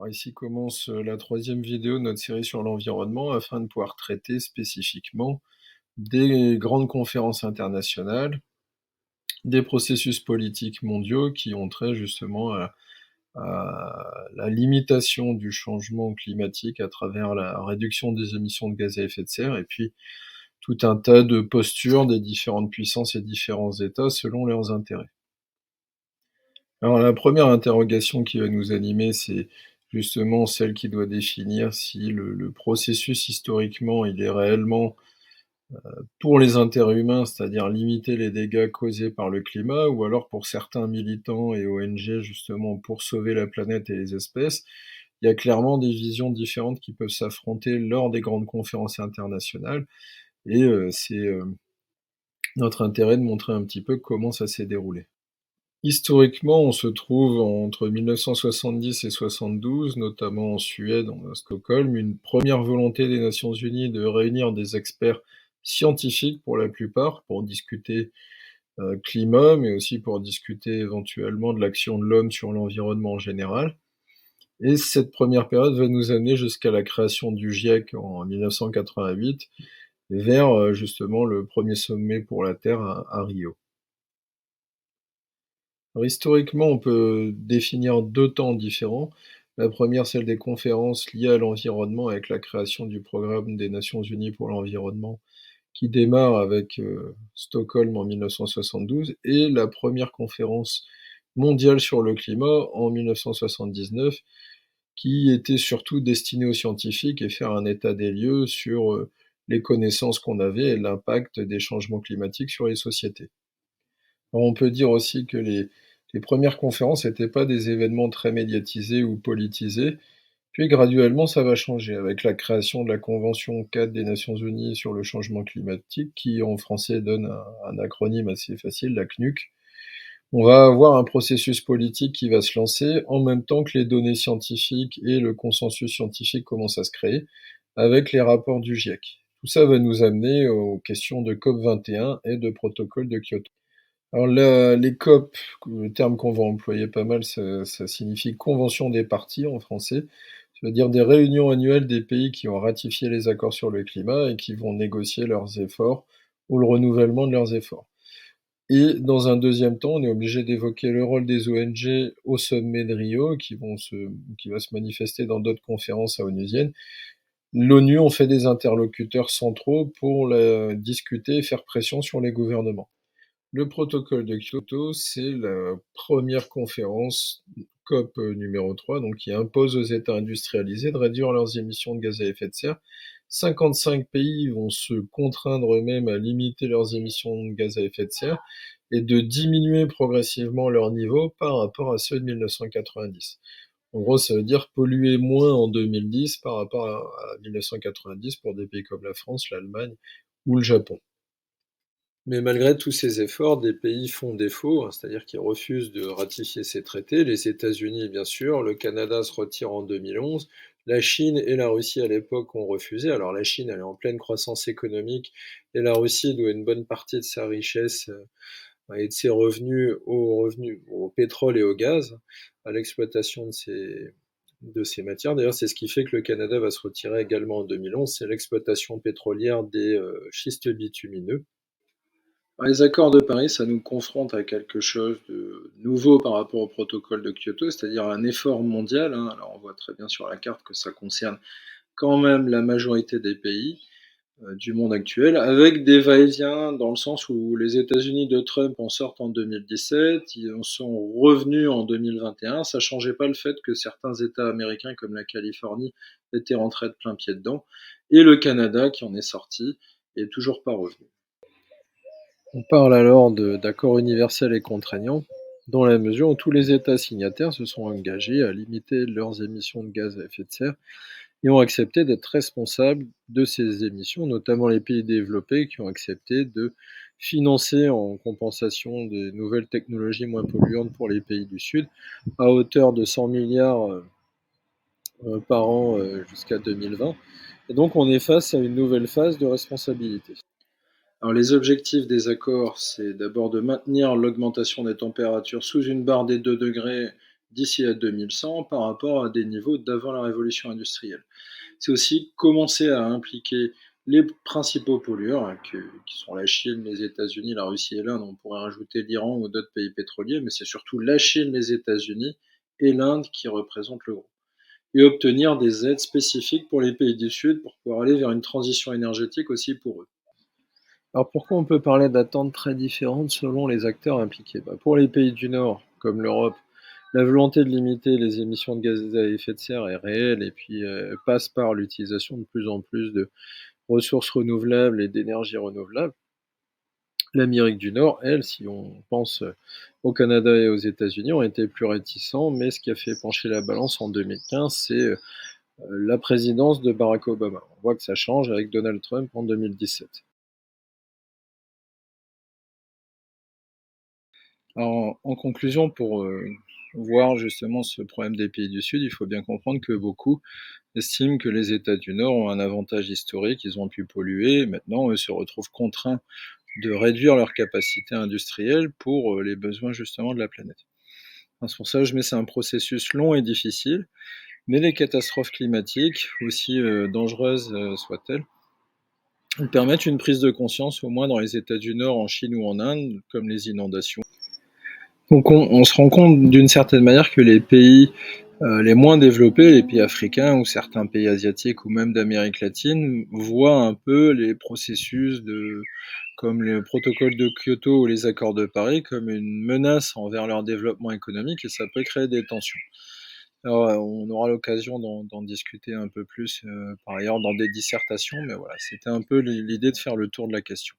Alors ici commence la troisième vidéo de notre série sur l'environnement afin de pouvoir traiter spécifiquement des grandes conférences internationales, des processus politiques mondiaux qui ont trait justement à la limitation du changement climatique à travers la réduction des émissions de gaz à effet de serre et puis tout un tas de postures des différentes puissances et différents États selon leurs intérêts. Alors la première interrogation qui va nous animer, c'est justement celle qui doit définir si le processus historiquement, il est réellement pour les intérêts humains, c'est-à-dire limiter les dégâts causés par le climat, ou alors pour certains militants et ONG justement pour sauver la planète et les espèces. Il y a clairement des visions différentes qui peuvent s'affronter lors des grandes conférences internationales et c'est notre intérêt de montrer un petit peu comment ça s'est déroulé. Historiquement, on se trouve entre 1970 et 72, notamment en Suède, à Stockholm, une première volonté des Nations unies de réunir des experts scientifiques pour la plupart, pour discuter climat, mais aussi pour discuter éventuellement de l'action de l'homme sur l'environnement en général. Et cette première période va nous amener jusqu'à la création du GIEC en 1988, vers justement le premier sommet pour la Terre à Rio. Alors historiquement, on peut définir 2 temps différents. La première, celle des conférences liées à l'environnement avec la création du programme des Nations unies pour l'environnement qui démarre avec, Stockholm en 1972 et la première conférence mondiale sur le climat en 1979 qui était surtout destinée aux scientifiques et faire un état des lieux sur, les connaissances qu'on avait et l'impact des changements climatiques sur les sociétés. On peut dire aussi que les premières conférences n'étaient pas des événements très médiatisés ou politisés, puis graduellement ça va changer avec la création de la convention cadre des Nations unies sur le changement climatique qui en français donne un acronyme assez facile, la CNUC. On va avoir un processus politique qui va se lancer en même temps que les données scientifiques et le consensus scientifique commencent à se créer avec les rapports du GIEC. Tout ça va nous amener aux questions de COP 21 et de protocole de Kyoto. Alors les COP, le terme qu'on va employer pas mal, ça signifie convention des parties en français. Ça veut dire des réunions annuelles des pays qui ont ratifié les accords sur le climat et qui vont négocier leurs efforts ou le renouvellement de leurs efforts. Et dans un deuxième temps, on est obligé d'évoquer le rôle des ONG au sommet de Rio, qui va se manifester dans d'autres conférences onusiennes. L'ONU en fait des interlocuteurs centraux pour discuter et faire pression sur les gouvernements. Le protocole de Kyoto, c'est la première conférence COP numéro 3, donc qui impose aux États industrialisés de réduire leurs émissions de gaz à effet de serre. 55 pays vont se contraindre eux-mêmes à limiter leurs émissions de gaz à effet de serre et de diminuer progressivement leur niveau par rapport à ceux de 1990. En gros, ça veut dire polluer moins en 2010 par rapport à 1990 pour des pays comme la France, l'Allemagne ou le Japon. Mais malgré tous ces efforts, des pays font défaut, hein, c'est-à-dire qu'ils refusent de ratifier ces traités. Les États-Unis, bien sûr, le Canada se retire en 2011, la Chine et la Russie à l'époque ont refusé. Alors la Chine, elle est en pleine croissance économique et la Russie doit une bonne partie de sa richesse et de ses revenus au pétrole et au gaz, à l'exploitation de ces matières. D'ailleurs, c'est ce qui fait que le Canada va se retirer également en 2011, c'est l'exploitation pétrolière des schistes bitumineux. Les accords de Paris, ça nous confronte à quelque chose de nouveau par rapport au protocole de Kyoto, c'est-à-dire un effort mondial, hein. Alors on voit très bien sur la carte que ça concerne quand même la majorité des pays du monde actuel, avec des va-et-vient dans le sens où les États-Unis de Trump en sortent en 2017, ils en sont revenus en 2021. Ça changeait pas le fait que certains États américains comme la Californie étaient rentrés de plein pied dedans, et le Canada qui en est sorti est toujours pas revenu. On parle alors d'accords universels et contraignants, dans la mesure où tous les États signataires se sont engagés à limiter leurs émissions de gaz à effet de serre et ont accepté d'être responsables de ces émissions, notamment les pays développés qui ont accepté de financer en compensation des nouvelles technologies moins polluantes pour les pays du Sud, à hauteur de 100 milliards par an jusqu'à 2020. Et donc on est face à une nouvelle phase de responsabilité. Alors les objectifs des accords, c'est d'abord de maintenir l'augmentation des températures sous une barre des 2 degrés d'ici à 2100 par rapport à des niveaux d'avant la révolution industrielle. C'est aussi commencer à impliquer les principaux pollueurs, hein, qui sont la Chine, les États-Unis, la Russie et l'Inde. On pourrait rajouter l'Iran ou d'autres pays pétroliers, mais c'est surtout la Chine, les États-Unis et l'Inde qui représentent le groupe. Et obtenir des aides spécifiques pour les pays du Sud pour pouvoir aller vers une transition énergétique aussi pour eux. Alors pourquoi on peut parler d'attentes très différentes selon les acteurs impliqués? Pour les pays du Nord, comme l'Europe, la volonté de limiter les émissions de gaz à effet de serre est réelle et puis passe par l'utilisation de plus en plus de ressources renouvelables et d'énergie renouvelable. L'Amérique du Nord, elle, si on pense au Canada et aux États-Unis, ont été plus réticents, mais ce qui a fait pencher la balance en 2015, c'est la présidence de Barack Obama. On voit que ça change avec Donald Trump en 2017. Alors, en conclusion, pour voir justement ce problème des pays du Sud, il faut bien comprendre que beaucoup estiment que les États du Nord ont un avantage historique, ils ont pu polluer, maintenant eux se retrouvent contraints de réduire leur capacité industrielle pour les besoins justement de la planète. Enfin, c'est pour ça que je mets c'est un processus long et difficile, mais les catastrophes climatiques, aussi dangereuses soient-elles, elles permettent une prise de conscience, au moins dans les États du Nord, en Chine ou en Inde, comme les inondations. Donc on se rend compte d'une certaine manière que les pays les moins développés, les pays africains ou certains pays asiatiques ou même d'Amérique latine, voient un peu les processus comme le protocole de Kyoto ou les accords de Paris comme une menace envers leur développement économique et ça peut créer des tensions. Alors, on aura l'occasion d'en discuter un peu plus par ailleurs dans des dissertations, mais voilà, c'était un peu l'idée de faire le tour de la question.